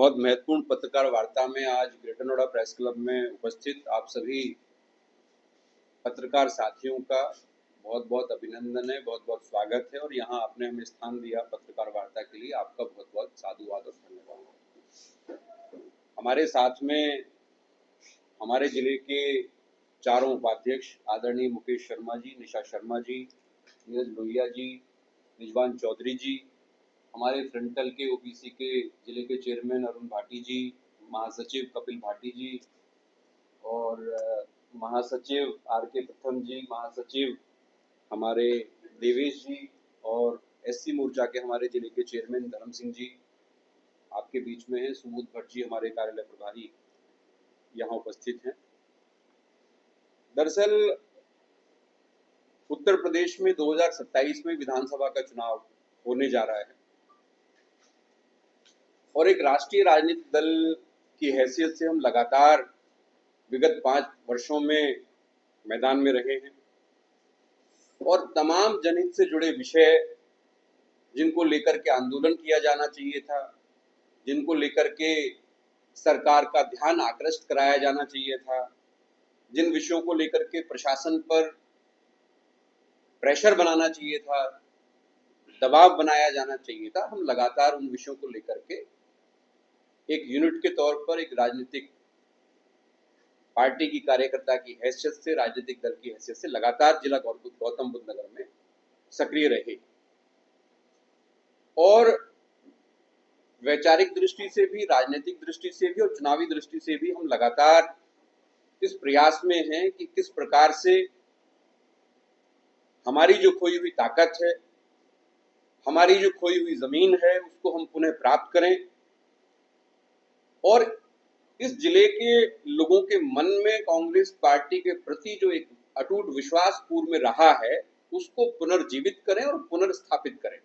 बहुत महत्वपूर्ण पत्रकार वार्ता में आज ग्रेटर नोएडा प्रेस क्लब में उपस्थित आप सभी पत्रकार साथियों का बहुत बहुत अभिनंदन है, बहुत बहुत स्वागत है। और यहाँ आपने हमें स्थान दिया पत्रकार वार्ता के लिए, आपका बहुत बहुत साधुवाद और धन्यवाद। हमारे साथ में हमारे जिले के चारों उपाध्यक्ष आदरणीय मुकेश शर्मा जी, निशा शर्मा जी, नीरज लोहिया जी, निजवान चौधरी जी, हमारे फ्रंटल के ओबीसी के जिले के चेयरमैन अरुण भाटी जी, महासचिव कपिल भाटी जी और महासचिव आर के प्रथम जी, महासचिव हमारे देवेश जी और एससी मोर्चा के हमारे जिले के चेयरमैन धर्म सिंह जी आपके बीच में हैं। सुबोध भट्ट जी हमारे कार्यालय प्रभारी यहाँ उपस्थित हैं। दरअसल उत्तर प्रदेश में 2027 में विधानसभा का चुनाव होने जा रहा है और एक राष्ट्रीय राजनीतिक दल की हैसियत से हम लगातार विगत 5 वर्षों में मैदान में रहे हैं और तमाम जनहित से जुड़े विषय जिनको लेकर के आंदोलन किया जाना चाहिए था, जिनको लेकर के सरकार का ध्यान आकृष्ट कराया जाना चाहिए था, जिन विषयों को लेकर के प्रशासन पर प्रेशर बनाना चाहिए था, दबाव बनाया जाना चाहिए था, हम लगातार उन विषयों को लेकर के एक यूनिट के तौर पर, एक राजनीतिक पार्टी की कार्यकर्ता की हैसियत से, राजनीतिक दल की हैसियत से लगातार जिला गौतम बुद्ध नगर में सक्रिय रहे और वैचारिक दृष्टि से भी, राजनीतिक दृष्टि से भी और चुनावी दृष्टि से भी हम लगातार इस प्रयास में हैं कि किस प्रकार से हमारी जो खोई हुई ताकत है, हमारी जो खोई हुई जमीन है, उसको हम पुनः प्राप्त करें और इस जिले के लोगों के मन में कांग्रेस पार्टी के प्रति जो एक अटूट विश्वास पूर्व में रहा है, उसको पुनर्जीवित करें और पुनर्स्थापित करें।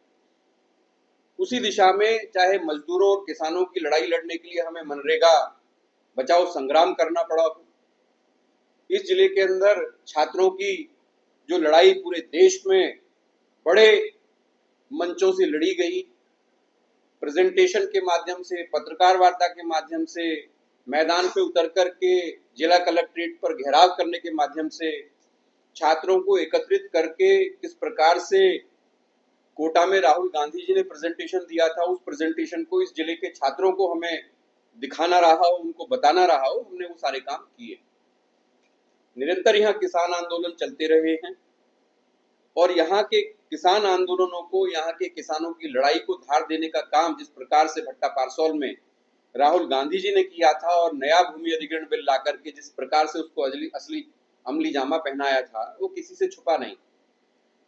उसी दिशा में चाहे मजदूरों और किसानों की लड़ाई लड़ने के लिए हमें मनरेगा बचाओ संग्राम करना पड़ा हो, इस जिले के अंदर छात्रों की जो लड़ाई पूरे देश में बड़े मंचों से लड़ी गई, प्रेजेंटेशन के माध्यम से, पत्रकार वार्ता के माध्यम से, मैदान पे उतर करके जिला कलेक्ट्रेट पर घेराव करने के माध्यम से, छात्रों को एकत्रित करके किस प्रकार से कोटा में राहुल गांधी जी ने प्रेजेंटेशन दिया था, उस प्रेजेंटेशन को इस जिले के छात्रों को हमें दिखाना रहा हो, उनको बताना रहा हो, हमने वो सारे काम किए। निरंतर यहाँ किसान आंदोलन चलते रहे हैं और यहाँ के किसान आंदोलनों को, यहाँ के किसानों की लड़ाई को धार देने का काम जिस प्रकार से भट्टा पारसौल में राहुल गांधी जी ने किया था और नया भूमि अधिग्रहण बिल ला करके जिस प्रकार से उसको असली अमली जामा पहनाया था, वो किसी से छुपा नहीं।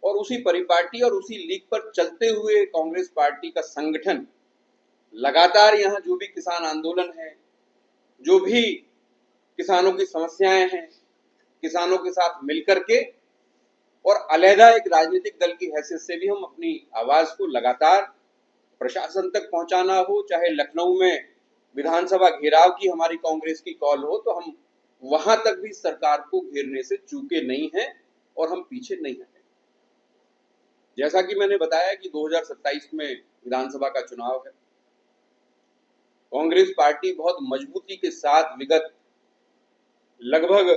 और उसी परिपाटी और उसी लीग पर चलते हुए कांग्रेस पार्टी का संगठन लगातार यहाँ जो भी किसान आंदोलन है, जो भी किसानों की समस्याएं हैं, किसानों के साथ मिलकर के और अलहदा एक राजनीतिक दल की हैसियत से भी हम अपनी आवाज को लगातार प्रशासन तक पहुंचाना हो, चाहे लखनऊ में विधानसभा घेराव की हमारी कांग्रेस की कॉल हो, तो हम वहां तक भी सरकार को घेरने से चूके नहीं हैं और हम पीछे नहीं हैं। जैसा कि मैंने बताया कि 2027 में विधानसभा का चुनाव है। कांग्रेस पार्टी बहुत मजबूती के साथ विगत लगभग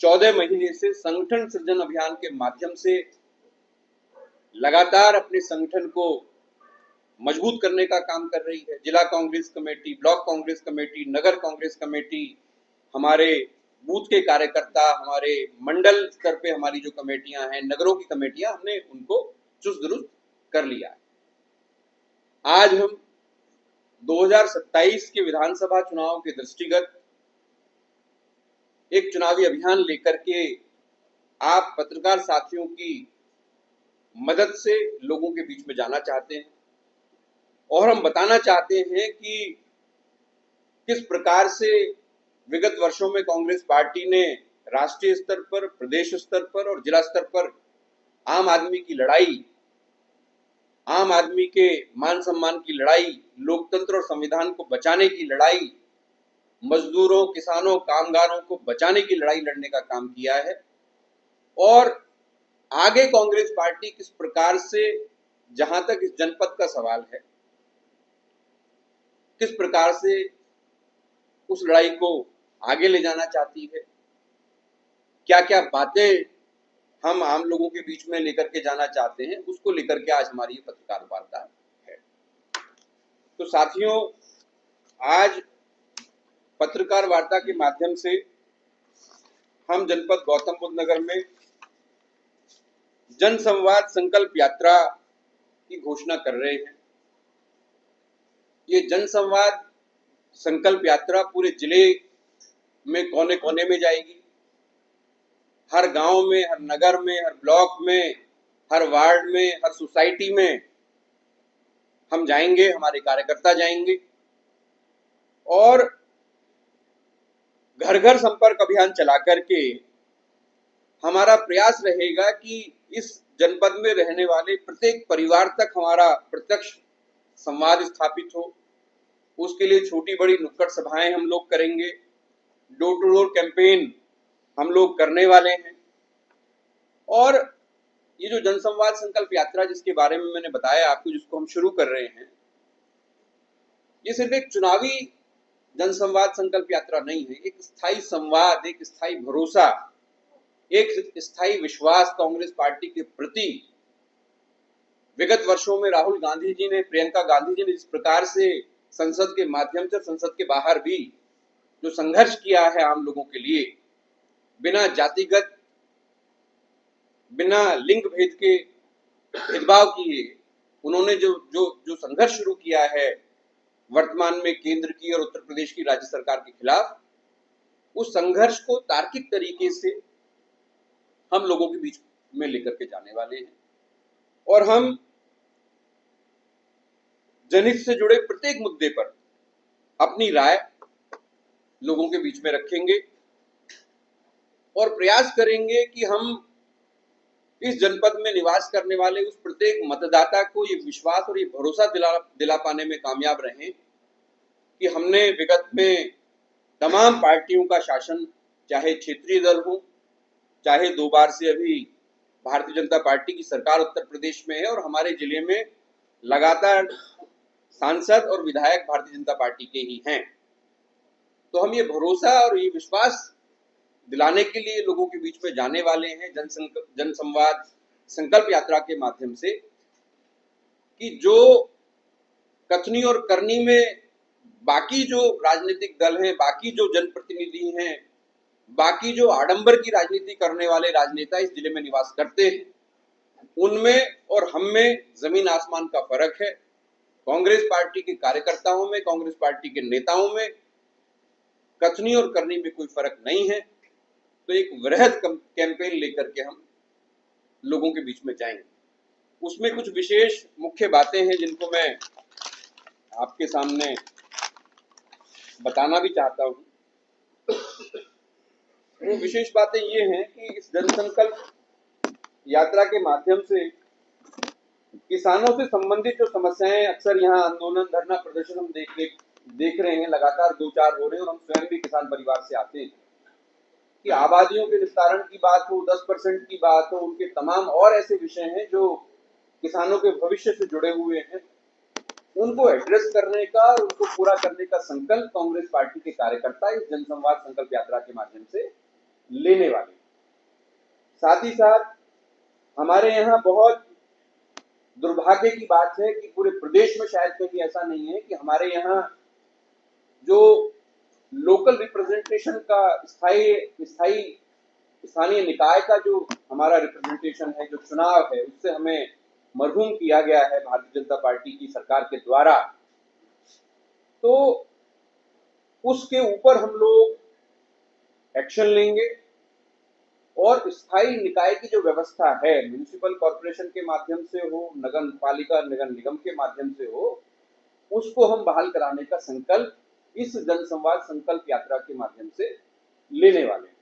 14 महीने से संगठन सृजन अभियान के माध्यम से लगातार अपने संगठन को मजबूत करने का काम कर रही है। जिला Congress committee, block Congress committee, नगर कांग्रेस कमेटी, हमारे बूथ के कार्यकर्ता, हमारे मंडल स्तर पे हमारी जो कमेटियां हैं, नगरों की कमेटियां, हमने उनको चुस्त दुरुस्त कर लिया है। आज हम 2027 के विधानसभा चुनाव के दृष्टिगत एक चुनावी अभियान लेकर के आप पत्रकार साथियों की मदद से लोगों के बीच में जाना चाहते हैं और हम बताना चाहते हैं कि किस प्रकार से विगत वर्षों में कांग्रेस पार्टी ने राष्ट्रीय स्तर पर, प्रदेश स्तर पर और जिला स्तर पर आम आदमी की लड़ाई, आम आदमी के मान सम्मान की लड़ाई, लोकतंत्र और संविधान को बचाने की लड़ाई, मजदूरों, किसानों, कामगारों को बचाने की लड़ाई लड़ने का काम किया है। और आगे कांग्रेस पार्टी किस प्रकार से, जहां तक इस जनपद का सवाल है, किस प्रकार से उस लड़ाई को आगे ले जाना चाहती है, क्या क्या बातें हम आम लोगों के बीच में लेकर के जाना चाहते हैं, उसको लेकर के आज हमारी पत्रकार वार्ता है। तो साथियों, आज पत्रकार वार्ता के माध्यम से हम जनपद गौतम बुद्ध नगर में जन संवाद संकल्प यात्रा की घोषणा कर रहे हैं। ये जन संवाद संकल्प यात्रा पूरे जिले में कोने कोने में जाएगी। हर गांव में, हर नगर में, हर ब्लॉक में, हर वार्ड में, हर सोसाइटी में हम जाएंगे, हमारे कार्यकर्ता जाएंगे और घर घर संपर्क अभियान चला करके हमारा प्रयास रहेगा कि इस जनपद में रहने वाले प्रत्येक परिवार तक हमारा प्रत्यक्ष संवाद स्थापित हो। उसके लिए छोटी बड़ी नुक्कड़ सभाएं हम लोग करेंगे, डोर टू डोर कैंपेन हम लोग करने वाले हैं। और ये जो जनसंवाद संकल्प यात्रा जिसके बारे में मैंने बताया आपको, जिसको हम शुरू कर रहे हैं, ये सिर्फ एक चुनावी जनसंवाद संकल्प यात्रा नहीं है। एक स्थायी संवाद, एक स्थायी भरोसा, एक स्थायी विश्वास कांग्रेस पार्टी के प्रति विगत वर्षों में राहुल गांधी जी ने, प्रियंका गांधी जी ने जिस प्रकार से संसद के माध्यम से, संसद के बाहर भी जो संघर्ष किया है आम लोगों के लिए, बिना जातिगत, बिना लिंग भेद के भेदभाव किए उन्होंने जो जो जो संघर्ष शुरू किया है वर्तमान में केंद्र की और उत्तर प्रदेश की राज्य सरकार के खिलाफ, उस संघर्ष को तार्किक तरीके से हम लोगों के बीच में लेकर के जाने वाले हैं। और हम जनहित से जुड़े प्रत्येक मुद्दे पर अपनी राय लोगों के बीच में रखेंगे और प्रयास करेंगे कि हम इस जनपद में निवास करने वाले उस प्रत्येक मतदाता को ये विश्वास और ये भरोसा दिला पाने में कामयाब रहें कि हमने विगत में तमाम पार्टियों का शासन, चाहे क्षेत्रीय दल हो, चाहे 2 बार से अभी भारतीय जनता पार्टी की सरकार उत्तर प्रदेश में है और हमारे जिले में लगातार सांसद और विधायक भारतीय जनता पार्टी के ही हैं, तो हम ये भरोसा और ये विश्वास दिलाने के लिए लोगों के बीच में जाने वाले हैं जन संवाद संकल्प यात्रा के माध्यम से कि जो कथनी और करनी में बाकी जो राजनीतिक दल हैं, बाकी जो जनप्रतिनिधि हैं, बाकी जो आडंबर की राजनीति करने वाले राजनेता इस जिले में निवास करते हैं, उनमें और हम में जमीन आसमान का फर्क है। कांग्रेस पार्टी के कार्यकर्ताओं में, कांग्रेस पार्टी के नेताओं में कथनी और करनी में कोई फर्क नहीं है। तो एक वृहद कैंपेन लेकर के हम लोगों के बीच में जाएंगे। उसमें कुछ विशेष मुख्य बातें हैं जिनको मैं आपके सामने बताना भी चाहता हूं। वो विशेष बातें ये हैं कि इस जनसंकल्प यात्रा के माध्यम से किसानों से संबंधित जो समस्याएं अक्सर यहाँ आंदोलन, धरना, प्रदर्शन हम देख रहे हैं, लगातार 2-4 हो रहे हैं और हम स्वयं भी किसान परिवार से आते हैं, कि आबादियों के निस्तारण की बात हो, 10% की बात हो, उनके तमाम और ऐसे विषय हैं जो किसानों के भविष्य से जुड़े हुए हैं, उनको एड्रेस करने का, उनको पूरा करने का संकल्प कांग्रेस पार्टी के कार्यकर्ता इस जनसंवाद संकल्प यात्रा के माध्यम से लेने वाले। साथ ही साथ हमारे यहाँ बहुत दुर्भाग्य की बात है कि पूरे प्रदेश में शायद कहीं ऐसा नहीं है कि हमारे यहाँ जो लोकल रिप्रेजेंटेशन का स्थानीय निकाय का जो हमारा रिप्रेजेंटेशन है, जो चुनाव है, उससे हमें मरहूम किया गया है भारतीय जनता पार्टी की सरकार के द्वारा, तो उसके ऊपर हम लोग एक्शन लेंगे और स्थायी निकाय की जो व्यवस्था है, म्युनिसिपल कॉर्पोरेशन के माध्यम से हो, नगर पालिका, नगर निगम के माध्यम से हो, उसको हम बहाल कराने का संकल्प इस जनसंवाद संकल्प यात्रा के माध्यम से लेने वाले हैं।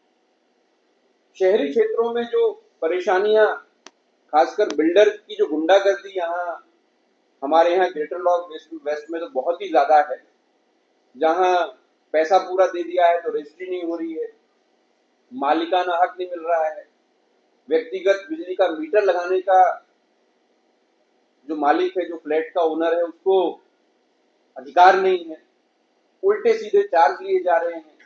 शहरी क्षेत्रों में जो परेशानियां, खासकर बिल्डर की जो गुंडागर्दी यहाँ हमारे यहाँ ग्रेटर नॉर्थ वेस्ट में तो बहुत ही ज्यादा है, जहाँ पैसा पूरा दे दिया है तो रजिस्ट्री नहीं हो रही है, मालिकाना हक नहीं मिल रहा है, व्यक्तिगत बिजली का मीटर लगाने का जो मालिक है, जो फ्लैट का ओनर है, उसको अधिकार नहीं है। उल्टे सीधे चार्ज लिए जा रहे हैं,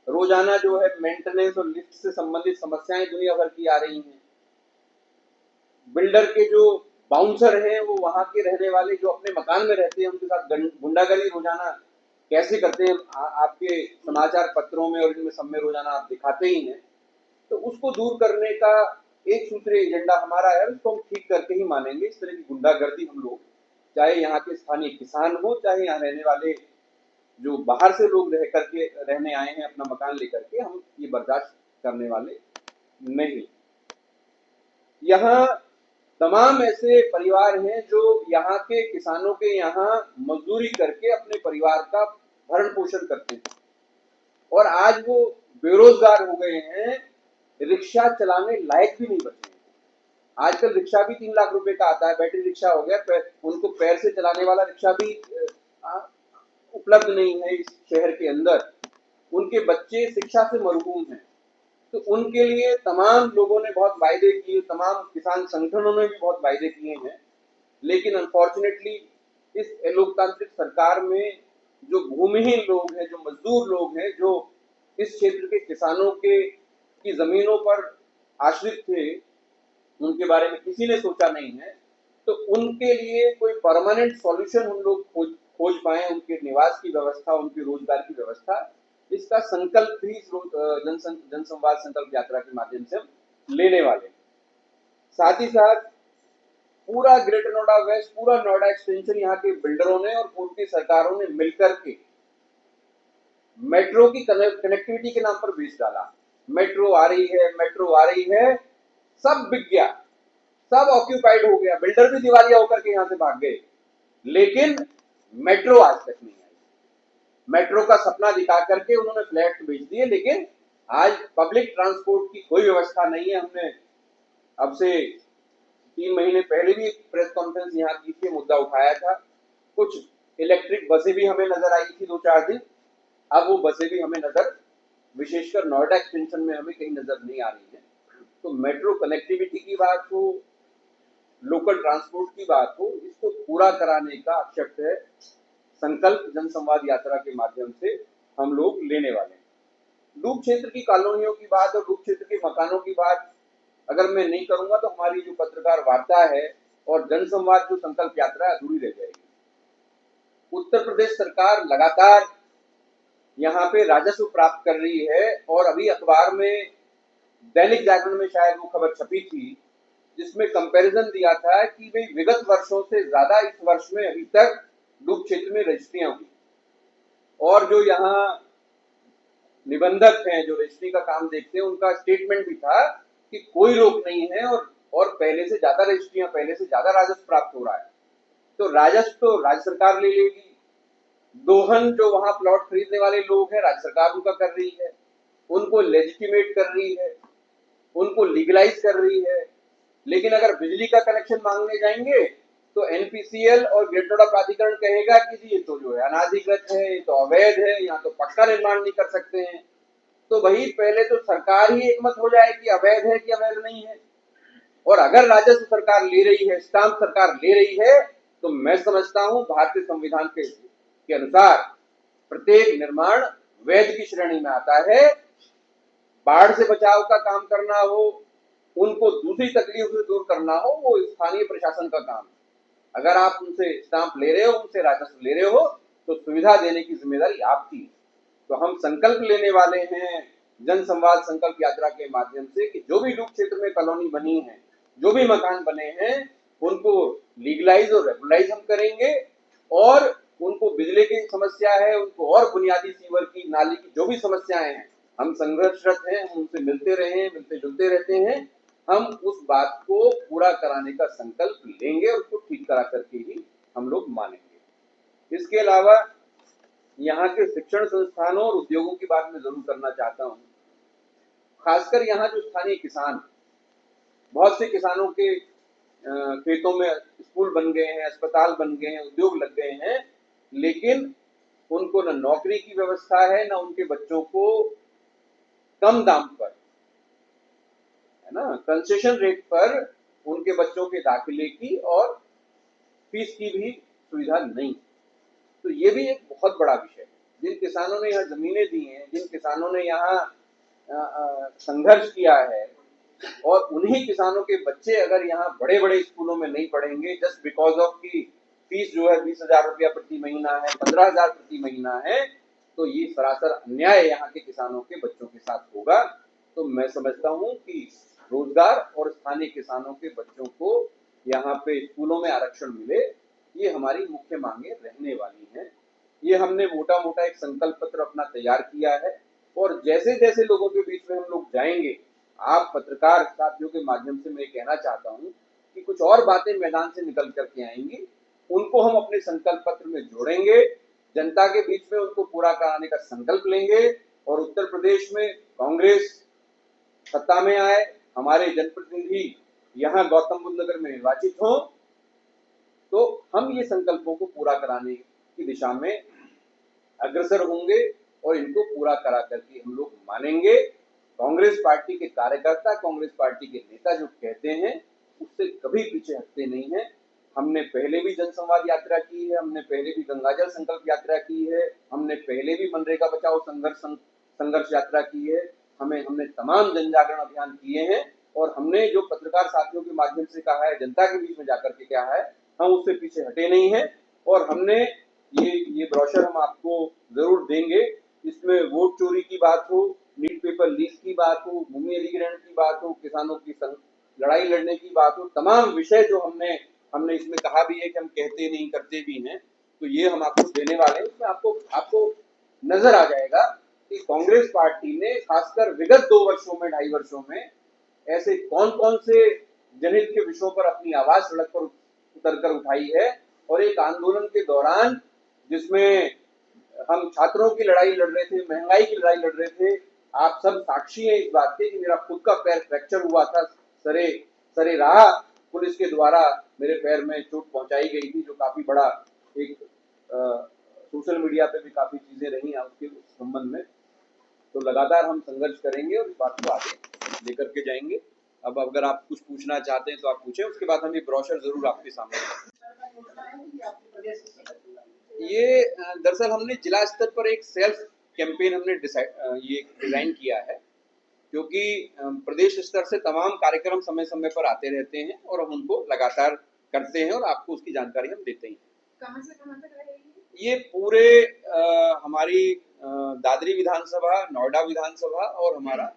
रोजाना जो है मेंटेनेंस और लिफ्ट से संबंधित समस्याएं दुनिया भर की आ रही हैं। बिल्डर के जो बाउंसर हैं वो वहां के रहने वाले जो अपने मकान में रहते हैं उनके साथ गुंडागर्दी रोजाना कैसे करते हैं, आपके समाचार पत्रों में और इनमें सब में रोजाना आप दिखाते ही हैं। तो उसको दूर करने का एक सूत्रीय एजेंडा हमारा है, उसको हम ठीक करके ही मानेंगे। इस तरह की गुंडागर्दी हम लोग, चाहे यहाँ के स्थानीय किसान हो, चाहे यहाँ रहने वाले जो बाहर से लोग रह करके रहने आए हैं अपना मकान लेकर के, हम ये बर्दाश्त करने वाले नहीं। यहाँ तमाम ऐसे परिवार हैं जो यहाँ के किसानों के यहाँ मजदूरी करके अपने परिवार का भरण पोषण करते हैं और आज वो बेरोजगार हो गए हैं, रिक्शा चलाने लायक भी नहीं बचे हैं। आजकल रिक्शा भी 3 लाख रुपए का आता है, बैटरी रिक्शा हो गया, उनको पैर से चलाने वाला रिक्शा भी उपलब्ध नहीं है इस शहर के अंदर। उनके बच्चे शिक्षा से महरूम हैं। तो उनके लिए तमाम लोगों ने बहुत वायदे किए, तमाम किसान संगठनों ने भी बहुत वायदे किए हैं, लेकिन अनफॉर्चुनेटली इस लोकतांत्रिक सरकार में जो भूमिहीन लोग हैं, जो मजदूर लोग हैं, जो इस क्षेत्र के किसानों के की जमीनों पर आश्रित थे, उनके बारे में किसी ने सोचा नहीं है। तो उनके लिए कोई परमानेंट सॉल्यूशन हम लोग खोज पाए, उनके निवास की व्यवस्था, उनके रोजगार की व्यवस्था, इसका संकल्प भी जनसंवाद संकल्प यात्रा के माध्यम से हम लेने वाले हैं। साथ ही साथ पूरा ग्रेटर नोएडा वेस्ट, पूरा नोएडा एक्सटेंशन यहाँ के बिल्डरों ने और पूर्व की सरकारों ने मिलकर के मेट्रो की कनेक्टिविटी के नाम पर बेच डाला। मेट्रो आ रही है, मेट्रो आ रही है, सब बिक गया, सब ऑक्यूपाइड हो गया, बिल्डर भी दिवालिया होकर के यहाँ से भाग गए, लेकिन मेट्रो आज तक नहीं आई। मेट्रो का सपना दिखा करके उन्होंने फ्लैट बेच दिए, लेकिन आज पब्लिक ट्रांसपोर्ट की कोई व्यवस्था नहीं है। हमने अब से 3 महीने पहले भी एक प्रेस कॉन्फ्रेंस यहाँ की थी, मुद्दा उठाया था। कुछ इलेक्ट्रिक बसें भी हमें नजर आई थी 2-4 दिन, अब वो बसें भी हमें नजर, विशेषकर नोएडा एक्सटेंशन में हमें कहीं नजर नहीं आ रही है। तो मेट्रो कनेक्टिविटी की बात हो, लोकल ट्रांसपोर्ट की बात हो, इसको पूरा कराने का आवश्यक है संकल्प जनसंवाद यात्रा के माध्यम से हम लोग लेने वाले हैं। डूब क्षेत्र की कॉलोनियों की बात और डूब क्षेत्र के मकानों की बात अगर मैं नहीं करूंगा तो हमारी जो पत्रकार वार्ता है और जनसंवाद जो संकल्प यात्रा अधूरी रह जाएगी। उत्तर प्रदेश सरकार लगातार यहाँ पे राजस्व प्राप्त कर रही है और अभी अखबार में, दैनिक जागरण में शायद वो खबर छपी थी, जिसमें कंपैरिजन दिया था कि भाई विगत वर्षों से ज्यादा इस वर्ष में अभी तक डूब क्षेत्र में रजिस्ट्रियां हुई और जो यहाँ निबंधक हैं जो रजिस्ट्री का काम देखते हैं उनका स्टेटमेंट भी था कि कोई रोक नहीं है और पहले से ज्यादा रजिस्ट्रियां, पहले से ज्यादा राजस्व प्राप्त हो रहा है। तो राजस्व तो राज्य सरकार ले लेगी, दोहन जो वहां प्लॉट खरीदने वाले लोग हैं राज्य सरकार उनका कर रही है, उनको लेजिटिमेट कर रही है, उनको लीगलाइज कर रही है। लेकिन अगर बिजली का कनेक्शन मांगने जाएंगे तो एनपीसीएल और ग्रेटर नोएडा प्राधिकरण कहेगा कि जी ये तो जो है अनाधिकृत है, ये तो अवैध है, यहाँ तो पक्का निर्माण नहीं कर सकते हैं। तो भाई पहले तो सरकार ही एकमत हो जाए कि अवैध है कि अवैध नहीं है। और अगर राजस्व सरकार ले रही है, स्टाम्प सरकार ले रही है, तो मैं समझता हूं भारतीय संविधान के अनुसार प्रत्येक निर्माण वैध की श्रेणी में आता है। बाढ़ से बचाव का काम करना हो, उनको दूसरी तकलीफ से दूर करना हो, वो स्थानीय प्रशासन का काम है। अगर आप उनसे स्टाम्प ले रहे हो, उनसे राजस्व ले रहे हो, तो सुविधा देने की जिम्मेदारी आपकी। तो हम संकल्प लेने वाले हैं जनसंवाद संकल्प यात्रा के माध्यम से कि जो भी डूब क्षेत्र में कॉलोनी बनी है, जो भी मकान बने हैं, उनको लीगलाइज और रेगुलाइज हम करेंगे और उनको बिजली की समस्या है, उनको और बुनियादी सीवर की, नाली की जो भी समस्याएं हैं, हम संघर्षरत हैं, हम उनसे मिलते रहे, मिलते जुलते रहते हैं। हम उस बात को पूरा कराने का संकल्प लेंगे और उसको ठीक करा करके ही हम लोग मानेंगे। इसके अलावा यहाँ के शिक्षण संस्थानों और उद्योगों की बात मैं जरूर करना चाहता हूँ। खासकर यहाँ जो स्थानीय किसान, बहुत से किसानों के खेतों में स्कूल बन गए हैं, अस्पताल बन गए हैं, उद्योग लग गए हैं, लेकिन उनको न नौकरी की व्यवस्था है, न उनके बच्चों को कम दाम पर, है ना, कंसेशन रेट पर उनके बच्चों के दाखिले की और फीस की भी सुविधा नहीं। तो ये भी एक बहुत बड़ा विषय है। जिन किसानों ने यहाँ जमीनें दी हैं, जिन किसानों ने यहाँ संघर्ष किया है, और उन्हीं किसानों के बच्चे अगर यहाँ बड़े बड़े स्कूलों में नहीं पढ़ेंगे जस्ट बिकॉज ऑफ की फीस जो है 20,000 रुपया प्रति महीना है, 15,000 प्रति महीना है, तो ये सरासर अन्याय यहाँ के किसानों के बच्चों के साथ होगा। तो मैं समझता हूँ कि रोजगार और स्थानीय किसानों के बच्चों को यहाँ पे स्कूलों में आरक्षण मिले, ये हमारी मुख्य मांगे रहने वाली हैं। ये हमने मोटा मोटा एक संकल्प पत्र अपना तैयार किया है, और जैसे जैसे लोगों के बीच में हम लोग जाएंगे, आप पत्रकार साथियों के माध्यम से मैं कहना चाहता हूँ कि कुछ और बातें मैदान से निकल करके आएंगी, उनको हम अपने संकल्प पत्र में जोड़ेंगे, जनता के बीच में उनको पूरा कराने का संकल्प लेंगे, और उत्तर प्रदेश में कांग्रेस सत्ता में आए, हमारे जनप्रतिनिधि यहाँ गौतम बुद्ध नगर में निर्वाचित हों, तो हम ये संकल्पों को पूरा कराने की दिशा में अग्रसर होंगे और इनको पूरा करा करके हम लोग मानेंगे। कांग्रेस पार्टी के कार्यकर्ता, कांग्रेस पार्टी के नेता जो कहते हैं उससे कभी पीछे हटते नहीं है। हमने पहले भी जनसंवाद यात्रा की है, हमने पहले भी गंगाजल संकल्प यात्रा की है, हमने पहले भी मनरेगा बचाओ संघर्ष यात्रा की है, हमने तमाम जन जागरण अभियान किए हैं, और हमने जो पत्रकार साथियों के माध्यम से कहा है, जनता के बीच में जाकर के क्या है, हम उससे पीछे हटे नहीं है। और हमने ये ब्रोशर हम आपको जरूर देंगे। इसमें वोट चोरी की बात हो, नीट पेपर लीक की बात हो, भूमि अधिग्रहण की बात हो, किसानों की लड़ाई लड़ने की बात हो, तमाम विषय जो हमने इसमें कहा भी है कि हम कहते नहीं करते भी हैं, तो ये हम आपको देने वाले हैं। इसमें आपको नजर आ जाएगा कि कांग्रेस पार्टी ने खासकर विगत 2 वर्षों में, 2.5 वर्षों में ऐसे कौन कौन से जनहित के विषयों पर अपनी आवाज सड़क पर उतरकर उठाई है, और एक आंदोलन के दौरान जिसमें हम छात्रों की लड़ाई लड़ रहे थे, महंगाई की लड़ाई लड़ रहे थे, आप सब साक्षी हैं इस बात के कि मेरा खुद का पैर फ्रैक्चर हुआ था, सरे राह पुलिस के द्वारा मेरे पैर में चोट पहुंचाई गई थी, जो काफी बड़ा एक सोशल मीडिया पे भी काफी चीजें रही हैं उसके संबंध में। तो लगातार हम संघर्ष करेंगे और इस बात को आगे लेकर के जाएंगे। अब अगर आप कुछ पूछना चाहते हैं तो आप पूछें, उसके बाद हम ये ब्रोशर जरूर आपके सामने। ये दरअसल हमने जिला स्तर पर एक सेल्फ कैंपेन हमने डिजाइन किया है, क्योंकि प्रदेश स्तर से तमाम कार्यक्रम समय समय पर आते रहते हैं और हम उनको लगातार करते हैं और आपको उसकी जानकारी हम देते हैं। कहां से कहां तक रहेगी ये पूरे हमारी दादरी विधानसभा, नोएडा विधानसभा और हमारा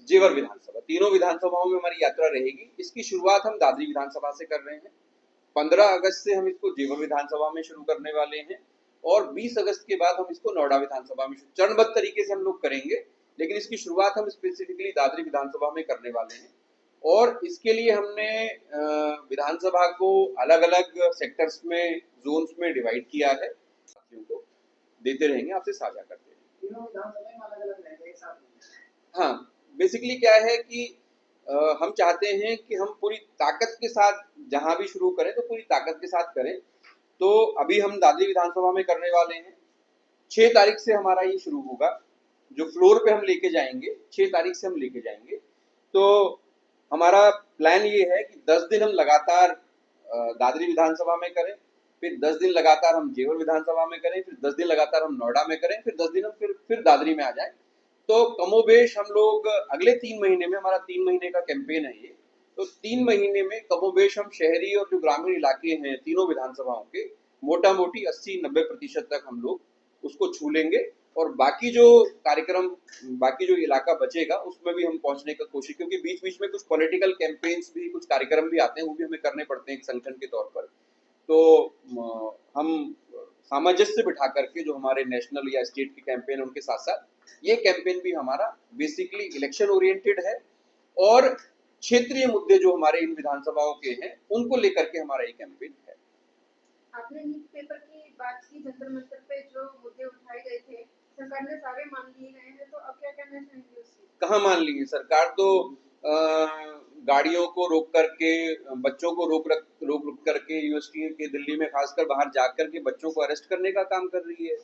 जेवर विधानसभा, तीनों विधानसभाओं में हमारी यात्रा रहेगी। इसकी शुरुआत हम दादरी विधानसभा से कर रहे हैं, 15 अगस्त से हम इसको जेवर विधानसभा में शुरू करने वाले हैं, और 20 अगस्त के बाद हम इसको नोएडा विधानसभा में चरणबद्ध तरीके से हम लोग करेंगे, लेकिन इसकी शुरुआत हम स्पेसिफिकली दादरी विधानसभा में करने वाले हैं। और इसके लिए हमने विधानसभा को अलग अलग सेक्टर्स में, जोन्स में डिवाइड किया है, साथियों को देते रहेंगे, आपसे साझा करते हैं। हाँ, बेसिकली क्या है कि हम चाहते हैं कि हम पूरी ताकत के साथ जहां भी शुरू करें तो पूरी ताकत के साथ करें। तो अभी हम दादरी विधानसभा में करने वाले हैं, 6 तारीख से हमारा ये शुरू होगा, जो फ्लोर पे हम लेके जाएंगे 6 तारीख से हम लेके जाएंगे। तो हमारा प्लान ये है कि 10 दिन हम लगातार दादरी विधानसभा में करें, फिर 10 दिन लगातार हम जेवर विधानसभा में करें, फिर 10 दिन लगातार हम नोएडा में करें, फिर 10 दिन हम फिर दादरी में आ जाए। तो कमोबेश हम लोग अगले 3 महीने में, हमारा 3 महीने का कैंपेन है ये, तो 3 महीने में कमोबेश हम शहरी और जो ग्रामीण इलाके हैं तीनों विधानसभाओं के मोटा मोटी 80-90% तक हम लोग उसको छू लेंगे, और बाकी जो कार्यक्रम, बाकी जो इलाका बचेगा उसमें भी हम पहुंचने का कोशिश, क्योंकि बीच बीच में कुछ पॉलिटिकल कैंपेन्स भी, कुछ कार्यक्रम भी आते हैं, वो भी हमें करने पड़ते हैं एक संगठन के तौर पर। तो हम सामंजस्य बिठा करके जो हमारे नेशनल या स्टेट के कैंपेन उनके साथ साथ ये कैंपेन भी हमारा बेसिकली इलेक्शन ओरिएंटेड है, और क्षेत्रीय मुद्दे जो हमारे इन विधानसभाओं के हैं उनको लेकर के हमारा ये कैंपेन है। आपने नीट पेपर की बात की, जंतर मंतर पे जो मुद्दे उठाए गए थे सरकार ने सारे मान लिए गए हैं, तो अब क्या कहना चाहेंगे उससे? कहाँ मान ली है सरकार, तो गाड़ियों को रोक करके, बच्चों को रोक करके यूनिवर्सिटी के दिल्ली में खासकर बाहर जाकर के बच्चों को अरेस्ट करने का काम कर रही है।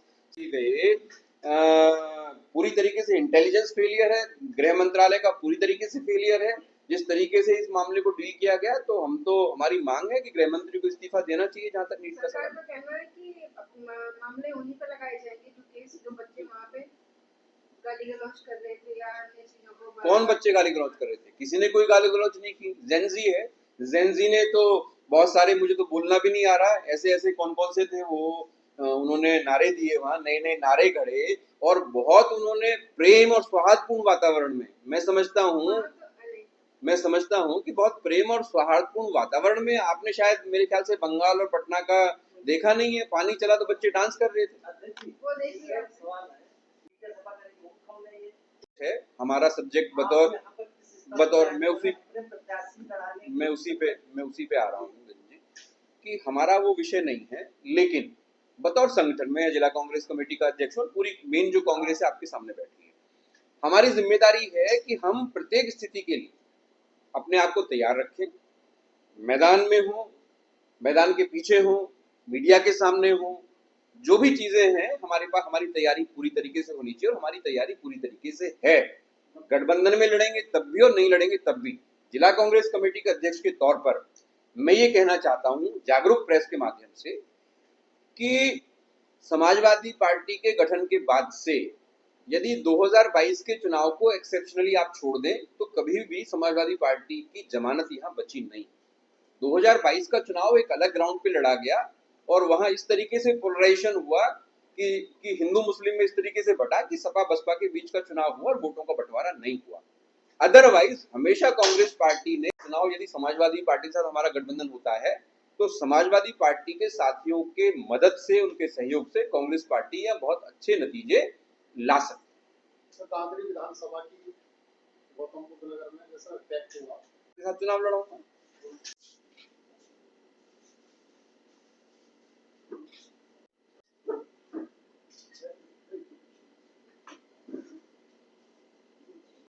पूरी तरीके से इंटेलिजेंस फेलियर है, गृह मंत्रालय का पूरी तरीके से फेलियर है जिस तरीके से इस मामले को डील किया गया। तो हमारी मांग है कि गृह मंत्री को इस्तीफा देना चाहिए। जहां तक नीट का सरकार का कहना है कि मामले उन्हीं पर लगाए जाएंगे जो केस जो बच्चे वहाँ पे गाली गलौज कर रहे थे या अन्य चीजों को कौन बच्चे गाली गलौज कर रहे थे? किसी ने कोई गाली गलौज नहीं की। जेनजी है, जेनजी ने तो बहुत सारे, मुझे तो बोलना भी नहीं आ रहा, ऐसे ऐसे कौन कौन से थे वो, उन्होंने नारे दिए वहां, नए नए नारे गढ़े, और बहुत उन्होंने प्रेम और सौहार्दपूर्ण वातावरण में, मैं समझता हूँ कि बहुत प्रेम और सौहार्दपूर्ण वातावरण में, आपने शायद मेरे ख्याल से बंगाल और पटना का देखा नहीं है, पानी चला तो बच्चे डांस कर रहे थे। वो देखिए है हमारा सब्जेक्ट, बतौर बतौर मैं उसी पे आ रहा हूँ जी, कि हमारा वो विषय नहीं है, लेकिन बतौर संगठन में जिला कांग्रेस कमेटी का अध्यक्ष और पूरी मेन जो कांग्रेस है आपके सामने बैठी है, हमारी जिम्मेदारी है कि हम प्रत्येक स्थिति के लिए अपने आप को तैयार रखें, मैदान में हो, मैदान के पीछे हो, मीडिया के सामने हो, जो भी चीजें हैं हमारे पास, हमारी तैयारी पूरी तरीके से होनी चाहिए, और हमारी तैयारी पूरी तरीके से है। गठबंधन में लड़ेंगे तब भी और नहीं लड़ेंगे तब भी। जिला कांग्रेस कमेटी के अध्यक्ष के तौर पर मैं ये कहना चाहता हूं जागरूक प्रेस के माध्यम से कि समाजवादी पार्टी के गठन के बाद से यदि 2022 के चुनाव को एक्सेप्शनली आप छोड़ दें तो कभी भी समाजवादी पार्टी की जमानत यहां बची नहीं। 2022 का चुनाव एक अलग ग्राउंड पे लड़ा गया और वहां इस तरीके से पोलराइजेशन हुआ कि हिंदू मुस्लिम में इस तरीके से बटा कि सपा बसपा के बीच का चुनाव हुआ और वोटों का बंटवारा नहीं हुआ। अदरवाइज हमेशा कांग्रेस पार्टी ने चुनाव, यदि समाजवादी पार्टी के साथ हमारा गठबंधन होता है तो समाजवादी पार्टी के साथियों के मदद से, उनके सहयोग से कांग्रेस पार्टी यह बहुत अच्छे नतीजे ला सकती है। कांगड़ी विधानसभा की गौतम बुद्ध नगर में जैसा अटैक हुआ, चुनाव लड़ा